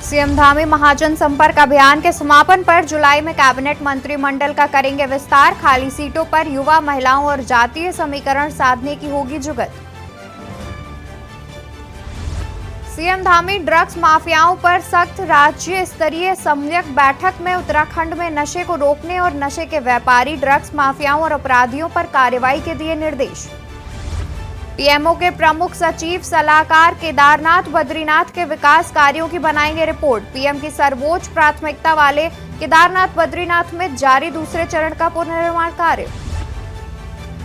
CM Dhami महाजन संपर्क अभियान के समापन पर जुलाई में कैबिनेट मंत्रिमंडल का करेंगे विस्तार। खाली सीटों पर युवा, महिलाओं और जातीय समीकरण साधने की होगी जुगत। सीएम धामी ड्रग्स माफियाओं पर सख्त राज्य स्तरीय सम्यक बैठक में उत्तराखंड में नशे को रोकने और नशे के व्यापारी, ड्रग्स माफियाओं और अपराधियों पर कार्रवाई के दिए निर्देश। पीएमओ के प्रमुख सचिव सलाहकार केदारनाथ बद्रीनाथ के विकास कार्यों की बनाएंगे रिपोर्ट। पीएम की सर्वोच्च प्राथमिकता वाले केदारनाथ बद्रीनाथ में जारी दूसरे चरण का पुनर्निर्माण कार्य।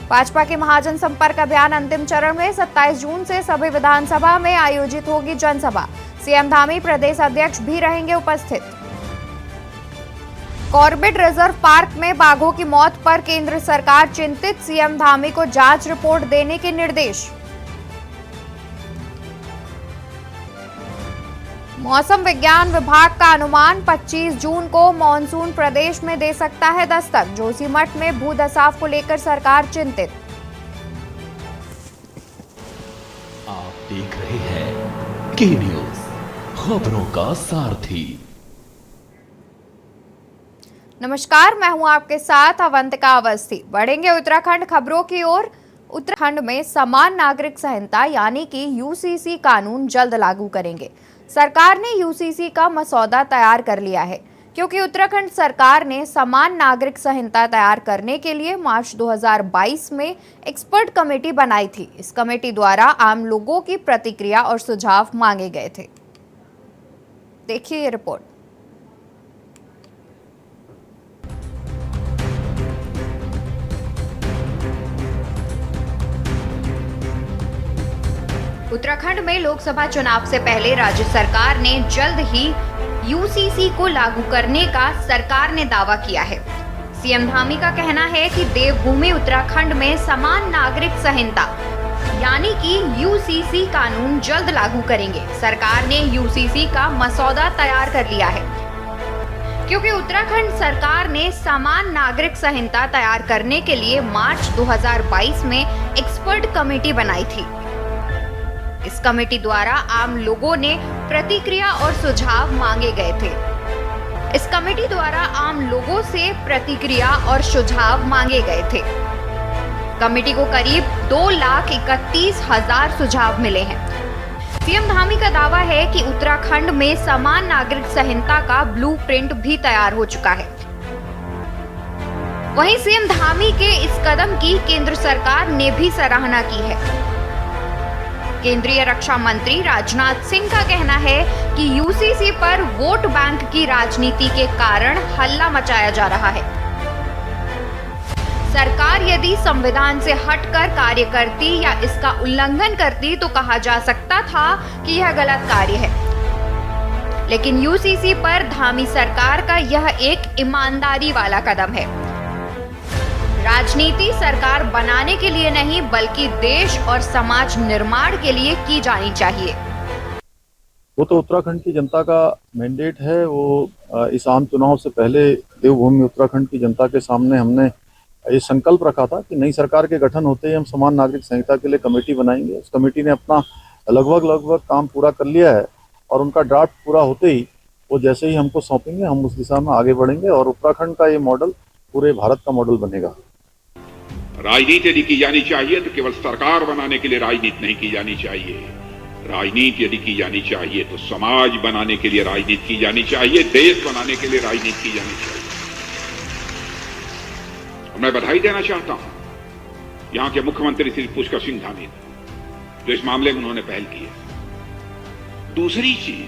भाजपा के महाजन संपर्क अभियान अंतिम चरण में 27 जून से सभी विधानसभा में आयोजित होगी जनसभा। सीएम धामी प्रदेश अध्यक्ष भी रहेंगे उपस्थित। कॉर्बेट रिजर्व पार्क में बाघों की मौत पर केंद्र सरकार चिंतित, सीएम धामी को जांच रिपोर्ट देने के निर्देश। मौसम विज्ञान विभाग का अनुमान 25 जून को मॉनसून प्रदेश में दे सकता है दस्तक। जोशीमठ में भूदसाव को लेकर सरकार चिंतित। आप देख रहे हैं के न्यूज, खबरों का सारथी। नमस्कार, मैं हूं आपके साथ अवंतिका अवस्थी। बढ़ेंगे उत्तराखंड खबरों की ओर। उत्तराखंड में समान नागरिक संहिता यानी कि यूसीसी कानून जल्द लागू करेंगे। सरकार ने यूसीसी का मसौदा तैयार कर लिया है, क्योंकि उत्तराखंड सरकार ने समान नागरिक संहिता तैयार करने के लिए मार्च 2022 में एक्सपर्ट कमेटी बनाई थी। इस कमेटी द्वारा आम लोगों की प्रतिक्रिया और सुझाव मांगे गए थे। देखिए ये रिपोर्ट। उत्तराखंड में लोकसभा चुनाव से पहले राज्य सरकार ने जल्द ही यूसीसी को लागू करने का सरकार ने दावा किया है। सीएम धामी का कहना है कि देवभूमि उत्तराखंड में समान नागरिक संहिता यानी कि यूसीसी कानून जल्द लागू करेंगे। सरकार ने यूसीसी का मसौदा तैयार कर लिया है, क्योंकि उत्तराखंड सरकार ने समान नागरिक संहिता तैयार करने के लिए मार्च 2022 में एक्सपर्ट कमेटी बनाई थी। इस कमेटी द्वारा आम लोगों ने प्रतिक्रिया और सुझाव मांगे गए थे। इस कमेटी द्वारा आम लोगों से प्रतिक्रिया और सुझाव मांगे गए थे। कमेटी को करीब 2,31,000 सुझाव मिले हैं। सीएम धामी का दावा है कि उत्तराखंड में समान नागरिक संहिता का ब्लूप्रिंट भी तैयार हो चुका है। वहीं सीएम धामी के इस कदम की केंद्र सरकार ने भी सराहना की है। केंद्रीय रक्षा मंत्री राजनाथ सिंह का कहना है कि यूसीसी पर वोट बैंक की राजनीति के कारण हल्ला मचाया जा रहा है। सरकार यदि संविधान से हटकर कार्य करती या इसका उल्लंघन करती तो कहा जा सकता था कि यह गलत कार्य है, लेकिन यूसीसी पर धामी सरकार का यह एक ईमानदारी वाला कदम है। राजनीति सरकार बनाने के लिए नहीं, बल्कि देश और समाज निर्माण के लिए की जानी चाहिए। वो तो उत्तराखंड की जनता का मैंडेट है। वो इस आम चुनाव से पहले देवभूमि उत्तराखंड की जनता के सामने हमने ये संकल्प रखा था कि नई सरकार के गठन होते ही हम समान नागरिक संहिता के लिए कमेटी बनाएंगे। उस कमेटी ने अपना लगभग काम पूरा कर लिया है और उनका ड्राफ्ट पूरा होते ही वो जैसे ही हमको सौंपेंगे हम उस दिशा में आगे बढ़ेंगे और उत्तराखंड का ये मॉडल पूरे भारत का मॉडल बनेगा। राजनीति यदि की जानी चाहिए तो केवल सरकार बनाने के लिए राजनीति नहीं की जानी चाहिए। राजनीति यदि की जानी चाहिए तो समाज बनाने के लिए राजनीति की जानी चाहिए, देश बनाने के लिए राजनीति की जानी चाहिए। और मैं बधाई देना चाहता हूं यहां के मुख्यमंत्री श्री पुष्कर सिंह धामी जो इस मामले में उन्होंने पहल की है। दूसरी चीज,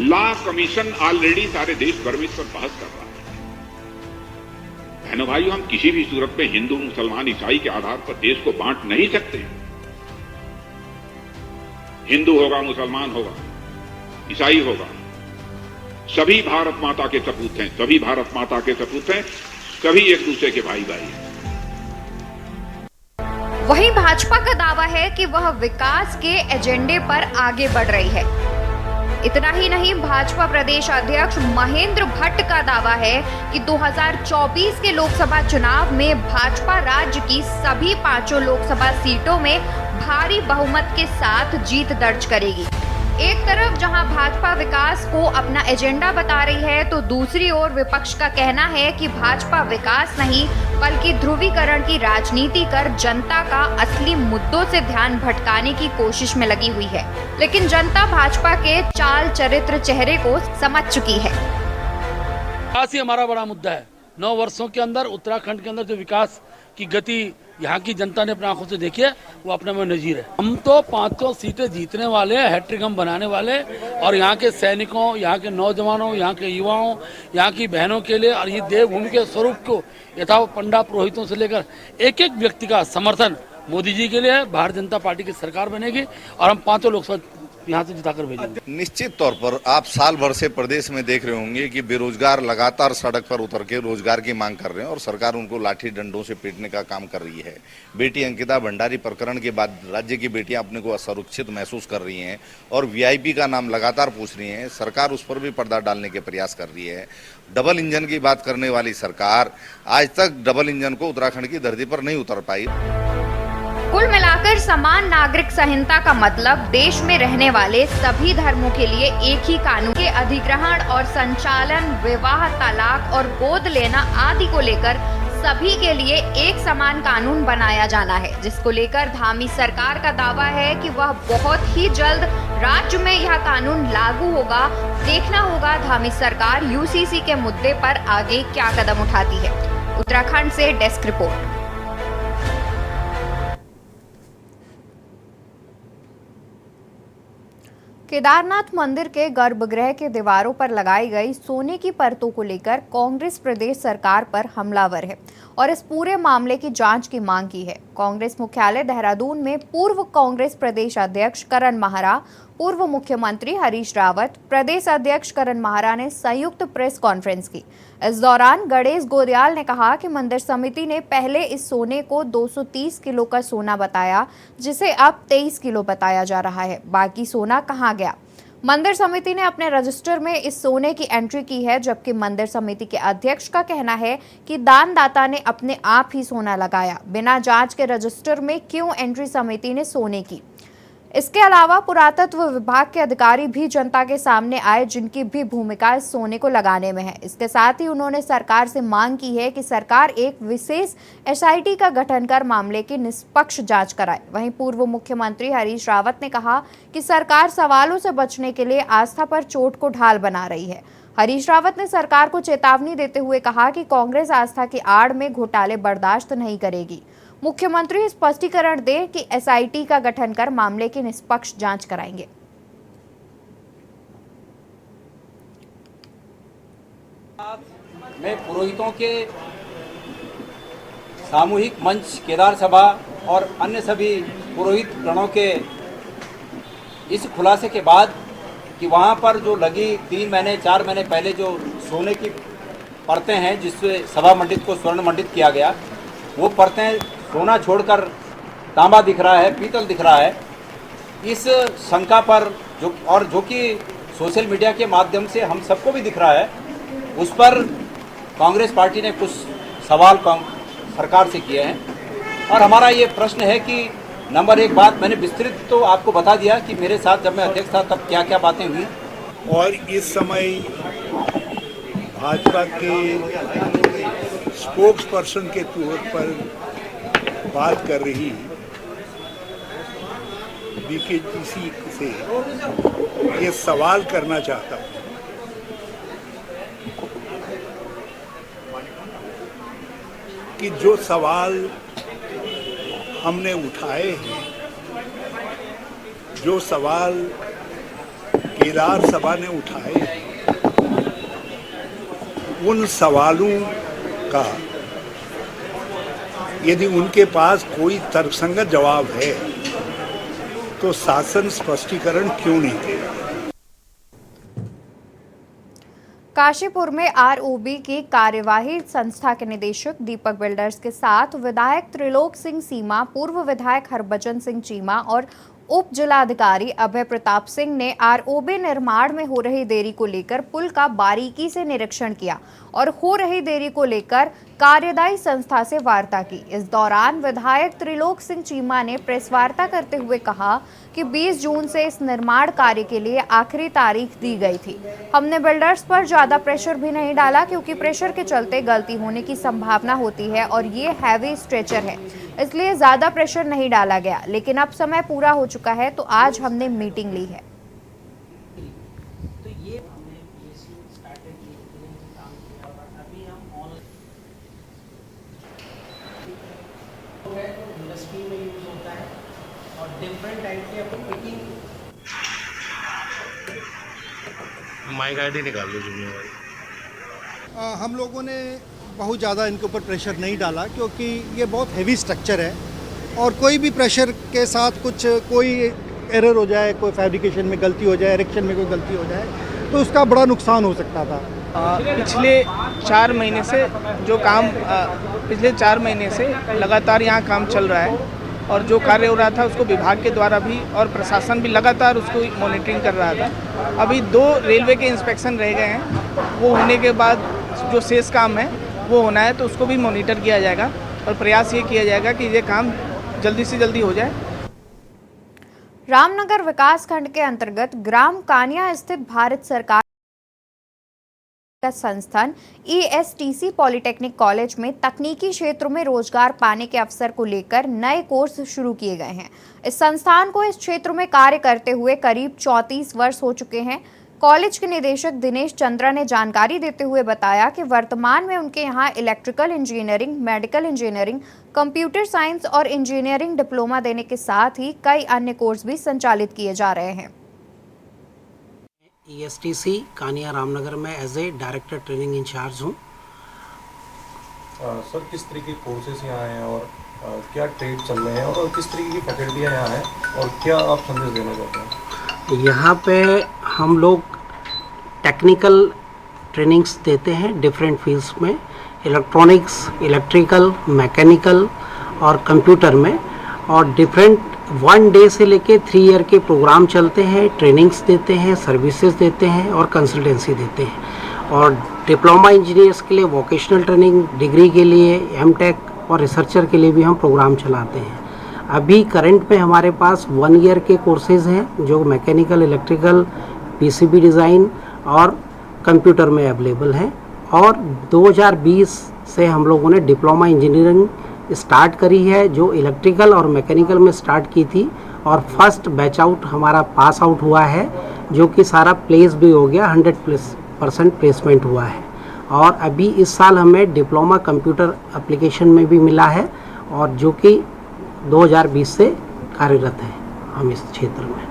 लॉ कमीशन ऑलरेडी सारे देश भर में इस पर बहस कर रहा है। बहनों भाइयों, हम किसी भी सूरत में हिंदू, मुसलमान, ईसाई के आधार पर देश को बांट नहीं सकते। हिंदू होगा, मुसलमान होगा, ईसाई होगा, सभी भारत माता के सपूत हैं, सभी भारत माता के सपूत हैं, सभी एक दूसरे के भाई भाई हैं। वहीं भाजपा का दावा है कि वह विकास के एजेंडे पर आगे बढ़ रही है। इतना ही नहीं, भाजपा प्रदेश अध्यक्ष महेंद्र भट्ट का दावा है कि 2024 के लोकसभा चुनाव में भाजपा राज्य की सभी 5 लोकसभा सीटों में भारी बहुमत के साथ जीत दर्ज करेगी। एक तरफ जहां भाजपा विकास को अपना एजेंडा बता रही है, तो दूसरी ओर विपक्ष का कहना है कि भाजपा विकास नहीं बल्कि ध्रुवीकरण की राजनीति कर जनता का असली मुद्दों से ध्यान भटकाने की कोशिश में लगी हुई है। लेकिन जनता भाजपा के चाल चरित्र चेहरे को समझ चुकी है। विकास ही हमारा बड़ा मुद्दा है। 9 वर्षों के अंदर उत्तराखंड के अंदर जो विकास की गति यहाँ की जनता ने अपनी आंखों से देखी है, वो अपने में नजीर है। हम तो 500 सीटें जीतने वाले, हैट्रिक हम बनाने वाले, और यहाँ के सैनिकों, यहाँ के नौजवानों, यहाँ के युवाओं, यहाँ की बहनों के लिए और ये देवभूमि के स्वरूप को यथा पंडा पुरोहितों से लेकर एक एक व्यक्ति का समर्थन मोदी जी के लिए है। भारतीय जनता पार्टी की सरकार बनेगी और हम 5 लोकसभा यहाँ से जिताकर भेजेंगे। निश्चित तौर पर आप साल भर से प्रदेश में देख रहे होंगे कि बेरोजगार लगातार सड़क पर उतर के रोजगार की मांग कर रहे हैं और सरकार उनको लाठी डंडों से पीटने का काम कर रही है। बेटी अंकिता भंडारी प्रकरण के बाद राज्य की बेटियां अपने को असुरक्षित महसूस कर रही हैं और वीआईपी का नाम लगातार पूछ रही हैं। सरकार उस पर भी पर्दा डालने के प्रयास कर रही है। डबल इंजन की बात करने वाली सरकार आज तक डबल इंजन को उत्तराखंड की धरती पर नहीं उतर पाई। कुल मिलाकर समान नागरिक संहिता का मतलब देश में रहने वाले सभी धर्मों के लिए एक ही कानून के अधिग्रहण और संचालन, विवाह, तलाक और गोद लेना आदि को लेकर सभी के लिए एक समान कानून बनाया जाना है, जिसको लेकर धामी सरकार का दावा है कि वह बहुत ही जल्द राज्य में यह कानून लागू होगा। देखना होगा धामी सरकार यूसीसी के मुद्दे पर आगे क्या कदम उठाती है। उत्तराखंड से डेस्क रिपोर्ट। केदारनाथ मंदिर के गर्भगृह के दीवारों पर लगाई गई सोने की परतों को लेकर कांग्रेस प्रदेश सरकार पर हमलावर है और इस पूरे मामले की जांच की मांग की है। कांग्रेस मुख्यालय देहरादून में पूर्व कांग्रेस प्रदेश अध्यक्ष करण माहरा, पूर्व मुख्यमंत्री हरीश रावत, प्रदेश अध्यक्ष करण माहरा ने संयुक्त प्रेस कॉन्फ्रेंस की। इस दौरान गणेश गोदयाल ने कहा कि मंदिर समिति ने पहले इस सोने को 230 किलो का सोना बताया, जिसे अब 23 किलो बताया जा रहा है। बाकी सोना कहाँ गया? मंदिर समिति ने अपने रजिस्टर में इस सोने की एंट्री की है, जबकि मंदिर समिति के अध्यक्ष का कहना है कि दानदाता ने अपने आप ही सोना लगाया। बिना जांच के रजिस्टर में क्यों एंट्री समिति ने सोने की? इसके अलावा पुरातत्व विभाग के अधिकारी भी जनता के सामने आए, जिनकी भी भूमिका इस सोने को लगाने में है। इसके साथ ही उन्होंने सरकार से मांग की है कि सरकार एक विशेष एसआईटी का गठन कर मामले की निष्पक्ष जांच कराए। वहीं पूर्व मुख्यमंत्री हरीश रावत ने कहा कि सरकार सवालों से बचने के लिए आस्था पर चोट को ढाल बना रही है। हरीश रावत ने सरकार को चेतावनी देते हुए कहा कि कांग्रेस आस्था की आड़ में घोटाले बर्दाश्त नहीं करेगी। मुख्यमंत्री स्पष्टीकरण दे कि एसआईटी का गठन कर मामले की निष्पक्ष जांच कराएंगे। में पुरोहितों के सामूहिक मंच, केदार सभा और अन्य सभी पुरोहित गणों के इस खुलासे के बाद कि वहाँ पर जो लगी 3 महीने 4 महीने पहले जो सोने की परतें हैं, जिससे सभा मंडित को स्वर्ण मंडित किया गया, वो परतें सोना छोड़कर तांबा दिख रहा है, पीतल दिख रहा है। इस शंका पर जो कि सोशल मीडिया के माध्यम से हम सबको भी दिख रहा है, उस पर कांग्रेस पार्टी ने कुछ सवाल सरकार से किए हैं। और हमारा ये प्रश्न है कि नंबर 1 बात मैंने विस्तृत तो आपको बता दिया कि मेरे साथ जब मैं अध्यक्ष था तब क्या क्या बातें हुई, और इस समय भाजपा के स्पोक्स पर्सन के तौर पर बात कर रही बीकेजीसी से ये सवाल करना चाहता हूँ कि जो सवाल हमने उठाए हैं, जो सवाल केदार सभा ने उठाए हैं, उन सवालों का यदि उनके पास कोई तर्कसंगत जवाब है तो शासन स्पष्टीकरण क्यों नहीं देगा? काशीपुर में आरओबी की कार्यवाही संस्था के निदेशक दीपक बिल्डर्स के साथ विधायक त्रिलोक सिंह सीमा, पूर्व विधायक हरभजन सिंह चीमा और उप जिलाधिकारी अभय प्रताप सिंह ने आरओबी निर्माण में हो रही देरी को लेकर पुल का बारीकी से निरीक्षण किया और हो रही देरी को लेकर कार्यदायी संस्था से वार्ता की। इस दौरान विधायक त्रिलोक सिंह चीमा ने प्रेस वार्ता करते हुए कहा कि 20 जून से इस निर्माण कार्य के लिए आखिरी तारीख दी गई थी। हमने बिल्डर्स पर ज्यादा प्रेशर भी नहीं डाला क्योंकि प्रेशर के चलते गलती होने की संभावना होती है और ये हैवी स्ट्रेचर है, इसलिए ज्यादा प्रेशर नहीं डाला गया। लेकिन अब समय पूरा हो चुका है तो आज हमने मीटिंग ली है। इंडस्ट्री में यूज होता है और डिफरेंट टाइप के अपन पिकिंग माइक आईडी निकाल लो जिम्मेवारी। हम लोगों ने बहुत ज़्यादा इनके ऊपर प्रेशर नहीं डाला क्योंकि ये बहुत हैवी स्ट्रक्चर है और कोई भी प्रेशर के साथ कोई एरर हो जाए, कोई फैब्रिकेशन में गलती हो जाए, इरेक्शन में कोई गलती हो जाए तो उसका बड़ा नुकसान हो सकता था। पिछले 4 महीने से जो काम पिछले 4 महीने से लगातार यहाँ काम चल रहा है और जो कार्य हो रहा था उसको विभाग के द्वारा भी और प्रशासन भी लगातार उसको मॉनिटरिंग कर रहा था। अभी 2 रेलवे के इंस्पेक्शन रह गए हैं, वो होने के बाद जो शेष काम है वो होना है तो उसको भी मॉनिटर किया जाएगा और प्रयास ये किया जाएगा कि ये काम जल्दी से जल्दी हो जाए। रामनगर विकास खंड के अंतर्गत ग्राम कानिया स्थित भारत सरकार का संस्थान ESTC पॉलिटेक्निक कॉलेज में तकनीकी क्षेत्रों में रोजगार पाने के अवसर को लेकर नए कोर्स शुरू किए गए हैं। इस संस्थान को इस क्षेत्र में कार्य करते हुए करीब 34 वर्ष हो चुके हैं। कॉलेज के निदेशक दिनेश चंद्रा ने जानकारी देते हुए बताया कि वर्तमान में उनके यहाँ electrical engineering, medical engineering, computer science और इंजीनियरिंग डिप्लोमा देने के साथ ही कई अन्य कोर्स भी संचालित किए जा रहे हैं। ESTC कानिया रामनगर में as a director training in charge हूँ। सर किस तरह के कोर्सेज यहाँ हैं और क्या ट्रेड चल रहे हैं और किस तरीके की फैकल्टियाँ यहाँ हैं और क्या आप संदेश देना चाहते हैं? यहाँ पे हम लोग टेक्निकल ट्रेनिंग्स देते हैं डिफरेंट फील्ड्स में, इलेक्ट्रॉनिक्स, इलेक्ट्रिकल, मैकेनिकल और कंप्यूटर में, और डिफरेंट 1 डे से लेके 3 ईयर के प्रोग्राम चलते हैं, ट्रेनिंग्स देते हैं, सर्विसेज देते हैं और कंसल्टेंसी देते हैं। और डिप्लोमा इंजीनियर्स के लिए वोकेशनल ट्रेनिंग, डिग्री के लिए MTech और रिसर्चर के लिए भी हम प्रोग्राम चलाते हैं। अभी करंट में हमारे पास 1 ईयर के कोर्सेज हैं जो मैकेनिकल, इलेक्ट्रिकल, PCB डिज़ाइन और कंप्यूटर में अवेलेबल हैं। और 2020 से हम लोगों ने डिप्लोमा इंजीनियरिंग स्टार्ट करी है जो इलेक्ट्रिकल और मैकेनिकल में स्टार्ट की थी और फर्स्ट बैच आउट हमारा पास आउट हुआ है जो कि सारा प्लेस भी हो गया, 100% प्लेसमेंट हुआ है। और अभी इस साल हमें डिप्लोमा कंप्यूटर एप्लीकेशन में भी मिला है और जो कि 2020 से कार्यरत है हम इस क्षेत्र में।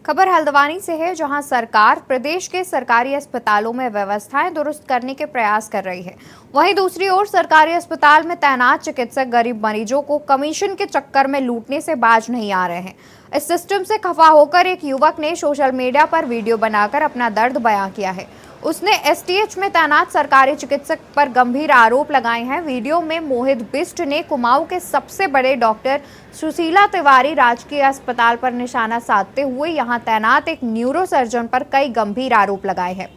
खबर हल्द्वानी से है जहां सरकार प्रदेश के सरकारी अस्पतालों में व्यवस्थाएं दुरुस्त करने के प्रयास कर रही है। वहीं दूसरी ओर सरकारी अस्पताल में तैनात चिकित्सक गरीब मरीजों को कमीशन के चक्कर में लूटने से बाज नहीं आ रहे हैं। इस सिस्टम से खफा होकर एक युवक ने सोशल मीडिया पर वीडियो बनाकर अपना दर्द बयां किया है। उसने STH में तैनात सरकारी चिकित्सक पर गंभीर आरोप लगाए हैं। वीडियो में मोहित बिष्ट ने कुमाऊं के सबसे बड़े डॉक्टर सुशीला तिवारी राजकीय अस्पताल पर निशाना साधते हुए यहां तैनात एक न्यूरो सर्जन पर कई गंभीर आरोप लगाए हैं।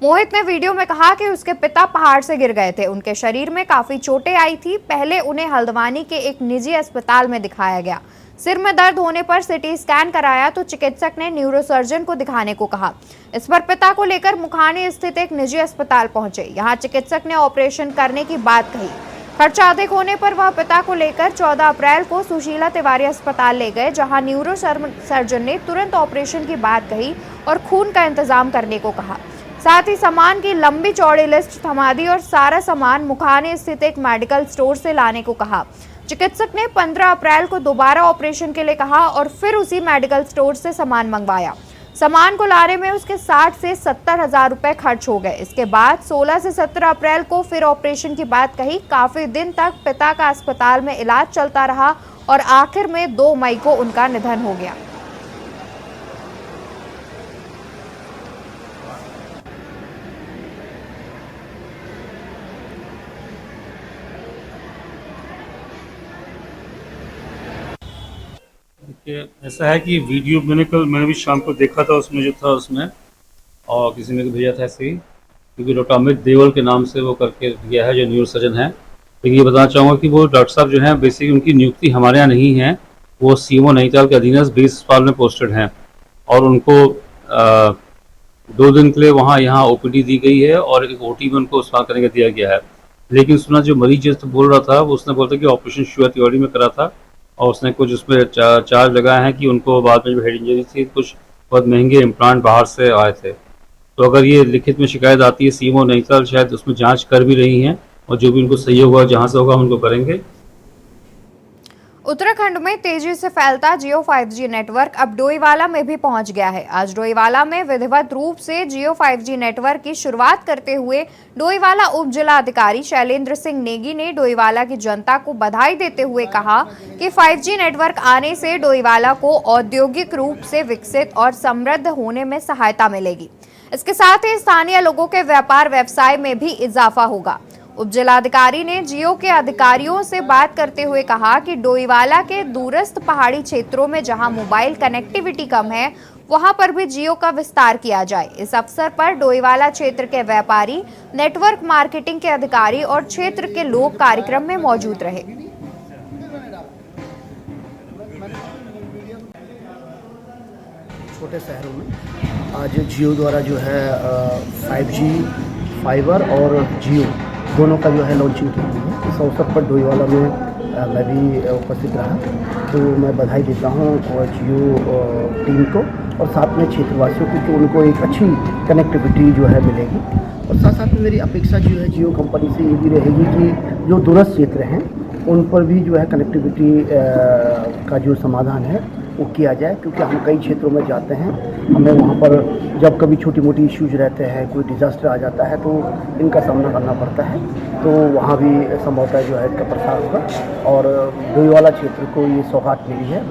मोहित ने वीडियो में कहा कि उसके पिता पहाड़ से गिर गए थे, उनके शरीर में काफी चोटें आई थी। पहले उन्हें हल्द्वानी के एक निजी अस्पताल में दिखाया गया। सिर में दर्द होने पर CT स्कैन कराया तो चिकित्सक ने न्यूरोसर्जन को दिखाने को कहा। इस पर पिता को लेकर मुखानी स्थित एक निजी अस्पताल पहुंचे। यहां चिकित्सक ने ऑपरेशन करने की बात कही। खर्चा अधिक होने पर वह पिता को लेकर 14 अप्रैल को सुशीला तिवारी अस्पताल ले गए, जहां न्यूरो सर्जन ने तुरंत ऑपरेशन की बात कही और खून का इंतजाम करने को कहा। साथ ही सामान की लंबी चौड़ी लिस्ट थमा दी और सारा सामान मुखाने स्थित एक मेडिकल स्टोर से लाने को कहा। चिकित्सक ने 15 अप्रैल को दोबारा ऑपरेशन के लिए कहा और फिर उसी मेडिकल स्टोर से सामान मंगवाया। सामान को लाने में उसके 60 से 70 हजार रुपए खर्च हो गए। इसके बाद 16 से 17 अप्रैल को फिर ऑपरेशन की बात कही। काफी दिन तक पिता का अस्पताल में इलाज चलता रहा और आखिर में 2 मई को उनका निधन हो गया। देखिए ऐसा है कि वीडियो मैंने भी शाम को देखा था, उसमें जो था उसमें, और किसी ने भेजा था ऐसे ही, क्योंकि डॉक्टर अमित देवल के नाम से वो करके दिया है जो न्यूरो सर्जन है। लेकिन ये बताना चाहूँगा कि वो डॉक्टर साहब जो हैं बेसिकली उनकी नियुक्ति हमारे यहाँ नहीं है, वो सीएमओ नैनीताल के अधीनस्थ 20 अस्पताल में पोस्टेड हैं और उनको 2 दिन के लिए वहाँ यहाँ ओपीडी दी गई है और एक ओटी में उनको अस्पताल करने का दिया गया है। लेकिन सुना जो मरीज जिस बोल रहा था वो उसने बोला था कि ऑपरेशन शुरुआती तिवारी में करा था और उसने कुछ उसमें चार्ज लगाया है कि उनको बाद में जो हेड इंजरी थी कुछ बहुत महंगे इम्प्लांट बाहर से आए थे। तो अगर ये लिखित में शिकायत आती है सीएमओ नैनीताल शायद उसमें जांच कर भी रही हैं और जो भी उनको सहयोग होगा जहां से होगा हम उनको करेंगे। उत्तराखंड में तेजी से फैलता जियो 5G नेटवर्क अब डोईवाला में भी पहुंच गया है। आज डोईवाला में विधिवत रूप से जियो 5G नेटवर्क की शुरुआत करते हुए डोईवाला उप जिला अधिकारी शैलेंद्र सिंह नेगी ने डोईवाला की जनता को बधाई देते हुए कहा कि 5G नेटवर्क आने से डोईवाला को औद्योगिक रूप से विकसित और समृद्ध होने में सहायता मिलेगी। इसके साथ ही स्थानीय लोगों के व्यापार व्यवसाय में भी इजाफा होगा। उप जिलाधिकारी ने जियो के अधिकारियों से बात करते हुए कहा कि डोईवाला के दूरस्थ पहाड़ी क्षेत्रों में जहां मोबाइल कनेक्टिविटी कम है वहां पर भी जियो का विस्तार किया जाए। इस अवसर पर डोईवाला क्षेत्र के व्यापारी, नेटवर्क मार्केटिंग के अधिकारी और क्षेत्र के लोग कार्यक्रम में मौजूद रहे। छोटे शहरों में आज जियो द्वारा जो है 5G फाइबर और जियो दोनों का जो है लॉन्चिंग की गई है। इस अवसर पर डोईवाला में मैं भी उपस्थित रहा, तो मैं बधाई देता हूँ और जियो टीम को और साथ में क्षेत्रवासियों को कि उनको एक अच्छी कनेक्टिविटी जो है मिलेगी। और साथ साथ में मेरी अपेक्षा जो है जियो कंपनी से ये भी रहेगी कि जो दूरस्थ क्षेत्र हैं उन पर भी जो है कनेक्टिविटी का जो समाधान है वो किया जाए, क्योंकि हम कई क्षेत्रों में जाते हैं, हमें वहाँ पर जब कभी छोटी मोटी इश्यूज रहते हैं, कोई डिज़ास्टर आ जाता है तो इनका सामना करना पड़ता है, तो वहाँ भी संभवतः जो है इसका प्रसार होगा और डोईवाला क्षेत्र को ये सौगात मिली है।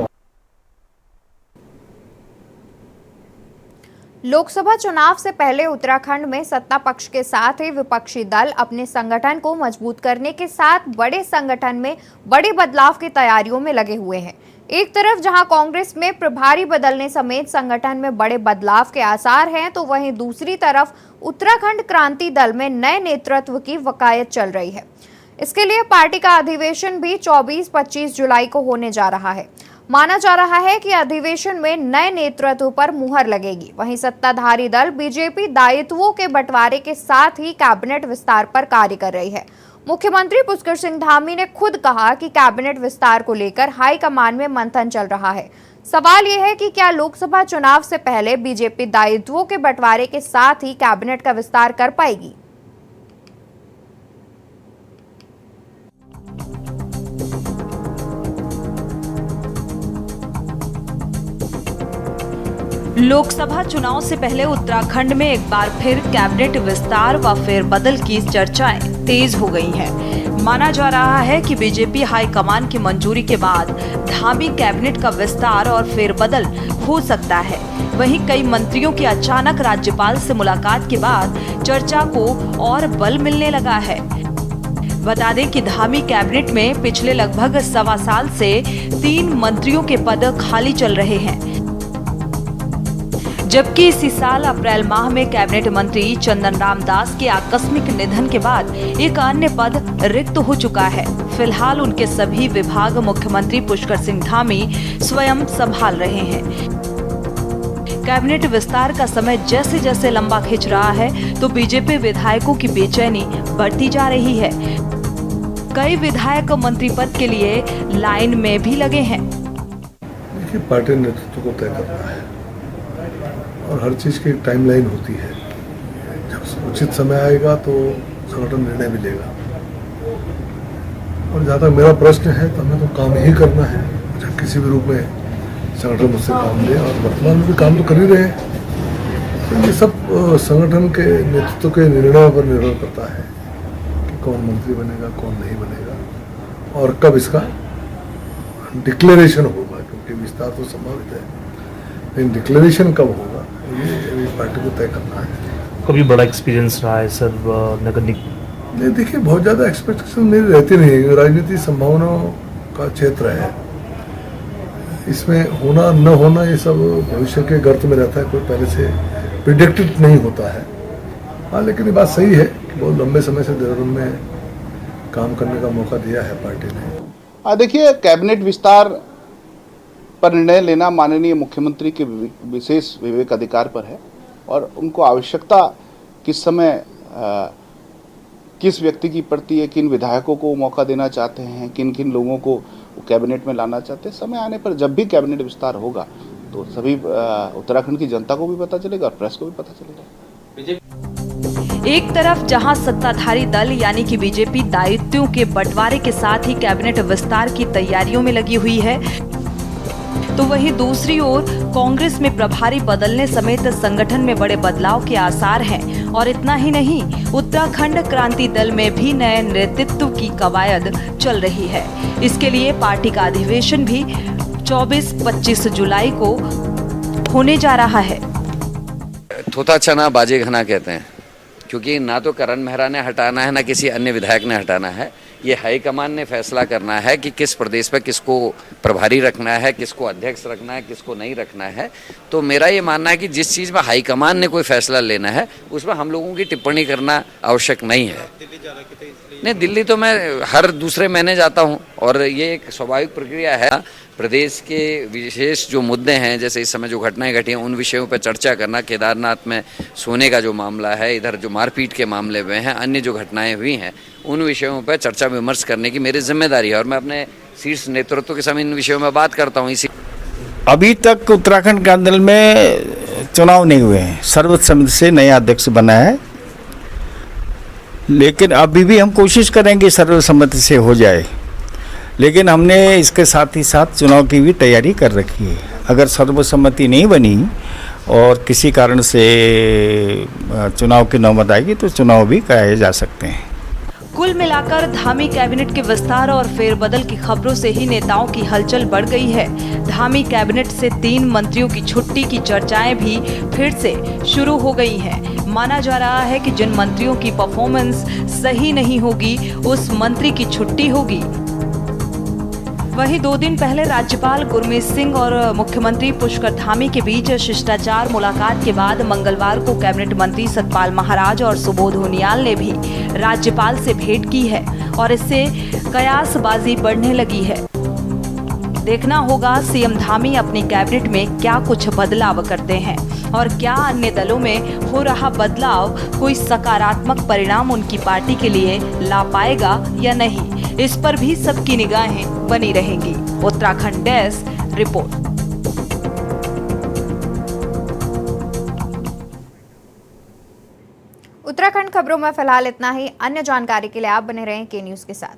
लोकसभा चुनाव से पहले उत्तराखंड में सत्ता पक्ष के साथ ही विपक्षी दल अपने संगठन को मजबूत करने के साथ बड़े संगठन में बड़े बदलाव की तैयारियों में लगे हुए हैं। एक तरफ जहां कांग्रेस में प्रभारी बदलने समेत संगठन में बड़े बदलाव के आसार हैं, तो वहीं दूसरी तरफ उत्तराखंड क्रांति दल में नए नेतृत्व की वकायत चल रही है। इसके लिए पार्टी का अधिवेशन भी 24-25 जुलाई को होने जा रहा है। माना जा रहा है कि अधिवेशन में नए नेतृत्व पर मुहर लगेगी। वहीं सत्ताधारी दल बीजेपी दायित्वों के बंटवारे के साथ ही कैबिनेट विस्तार पर कार्य कर रही है। मुख्यमंत्री पुष्कर सिंह धामी ने खुद कहा कि कैबिनेट विस्तार को लेकर हाईकमान में मंथन चल रहा है। सवाल यह है कि क्या लोकसभा चुनाव से पहले बीजेपी दायित्वों के बंटवारे के साथ ही कैबिनेट का विस्तार कर पाएगी। लोकसभा चुनाव से पहले उत्तराखंड में एक बार फिर कैबिनेट विस्तार व फेरबदल की चर्चाएं तेज हो गई हैं। माना जा रहा है कि बीजेपी हाईकमान की मंजूरी के बाद धामी कैबिनेट का विस्तार और फेरबदल हो सकता है। वहीं कई मंत्रियों की अचानक राज्यपाल से मुलाकात के बाद चर्चा को और बल मिलने लगा है। बता दें कि धामी कैबिनेट में पिछले लगभग 1.25 साल से 3 मंत्रियों के पद खाली चल रहे हैं, जबकि इसी साल अप्रैल माह में कैबिनेट मंत्री चंदन राम दास के आकस्मिक निधन के बाद एक अन्य पद रिक्त हो चुका है। फिलहाल उनके सभी विभाग मुख्यमंत्री पुष्कर सिंह धामी स्वयं संभाल रहे हैं। कैबिनेट विस्तार का समय जैसे जैसे लंबा खिंच रहा है तो बीजेपी विधायकों की बेचैनी बढ़ती जा रही है। कई विधायक मंत्री पद के लिए लाइन में भी लगे हैं। देखिए, पार्टी नेतृत्व को तय करना है और हर चीज़ की एक टाइमलाइन होती है। जब उचित समय आएगा तो संगठन निर्णय भी लेगा। और जहाँ तक मेरा प्रश्न है तो हमें तो काम ही करना है, जब किसी भी रूप में संगठन मुझसे काम ले, और वर्तमान में भी काम तो कर ही रहे हैं। तो ये सब संगठन के नेतृत्व के निर्णयों पर निर्भर करता है कि कौन मंत्री बनेगा, कौन नहीं बनेगा और कब इसका डिक्लेरेशन होगा, क्योंकि विस्तार तो संभावित है, लेकिन डिक्लेरेशन कब होगा ये पार्टी को तय करना है। कभी बड़ा एक्सपीरियंस रहा है सर नगर निगम? नहीं, देखिए, बहुत ज़्यादा एक्सपेक्टेशन मेरी रहती नहीं है। राजनीति संभावनाओं का क्षेत्र है, इसमें होना न होना ये सब भविष्य के गर्त में रहता है, कोई पहले से प्रिडिक्टेड नहीं होता है। हाँ, लेकिन ये बात सही है कि बहुत लंबे समय से देहरादून में काम करने का मौका दिया है पार्टी ने। देखिए, कैबिनेट विस्तार पर निर्णय लेना माननीय मुख्यमंत्री के विशेष विवेक अधिकार पर है और उनको आवश्यकता किस समय किस व्यक्ति की पड़ती है, किन विधायकों को मौका देना चाहते हैं, किन किन लोगों को कैबिनेट में लाना चाहते हैं। समय आने पर जब भी कैबिनेट विस्तार होगा तो सभी उत्तराखंड की जनता को भी पता चलेगा और प्रेस को भी पता चलेगा। एक तरफ जहां सत्ताधारी दल यानी कि बीजेपी दायित्वों के बंटवारे के साथ ही कैबिनेट विस्तार की तैयारियों में लगी हुई है, तो वहीं दूसरी ओर कांग्रेस में प्रभारी बदलने समेत संगठन में बड़े बदलाव के आसार हैं। और इतना ही नहीं, उत्तराखंड क्रांति दल में भी नए नेतृत्व की कवायद चल रही है। इसके लिए पार्टी का अधिवेशन भी 24-25 जुलाई को होने जा रहा है। थोथा चना बाजे घना कहते हैं, क्योंकि ना तो करण मेहरा ने हटाना है, ना किसी अन्य विधायक ने हटाना है। ये हाईकमान ने फैसला करना है कि किस प्रदेश पर किसको प्रभारी रखना है, किसको अध्यक्ष रखना है, किसको नहीं रखना है। तो मेरा ये मानना है कि जिस चीज़ में हाईकमान ने कोई फैसला लेना है उसमें हम लोगों की टिप्पणी करना आवश्यक नहीं है। नहीं, दिल्ली तो मैं हर दूसरे महीने जाता हूँ और ये एक स्वाभाविक प्रक्रिया है। प्रदेश के विशेष जो मुद्दे हैं, जैसे इस समय जो घटनाएं घटी हैं, उन विषयों पर चर्चा करना, केदारनाथ में सोने का जो मामला है, इधर जो मारपीट के मामले में हैं, अन्य जो घटनाएं हुई हैं, उन विषयों पर चर्चा विमर्श करने की मेरी जिम्मेदारी है और मैं अपने शीर्ष नेतृत्व के सामने इन विषयों में बात करता हूँ। इसी अभी तक उत्तराखंड क्रांति दल में चुनाव नहीं हुए हैं, सर्वसम्मति से नया अध्यक्ष बना है, लेकिन अभी भी हम कोशिश करेंगे सर्वसम्मति से हो जाए। लेकिन हमने इसके साथ ही साथ चुनाव की भी तैयारी कर रखी है। अगर सर्वसम्मति नहीं बनी और किसी कारण से चुनाव की नौबत आएगी तो चुनाव भी कराए जा सकते हैं। कुल मिलाकर धामी कैबिनेट के विस्तार और फेरबदल की खबरों से ही नेताओं की हलचल बढ़ गई है। धामी कैबिनेट से 3 मंत्रियों की छुट्टी की चर्चाएं भी फिर से शुरू हो गई हैं। माना जा रहा है कि जिन मंत्रियों की परफॉर्मेंस सही नहीं होगी उस मंत्री की छुट्टी होगी। वहीं 2 दिन पहले राज्यपाल गुरमीत सिंह और मुख्यमंत्री पुष्कर धामी के बीच शिष्टाचार मुलाकात के बाद मंगलवार को कैबिनेट मंत्री सतपाल महाराज और सुबोध उनियाल ने भी राज्यपाल से भेंट की है और इससे कयासबाजी बढ़ने लगी है। देखना होगा सीएम धामी अपनी कैबिनेट में क्या कुछ बदलाव करते हैं और क्या अन्य दलों में हो रहा बदलाव कोई सकारात्मक परिणाम उनकी पार्टी के लिए ला पाएगा या नहीं। इस पर भी सबकी निगाहें बनी रहेंगी। Uttarakhand desk report. उत्तराखंड खबरों में फिलहाल इतना ही। अन्य जानकारी के लिए आप बने रहें के न्यूज़ के साथ।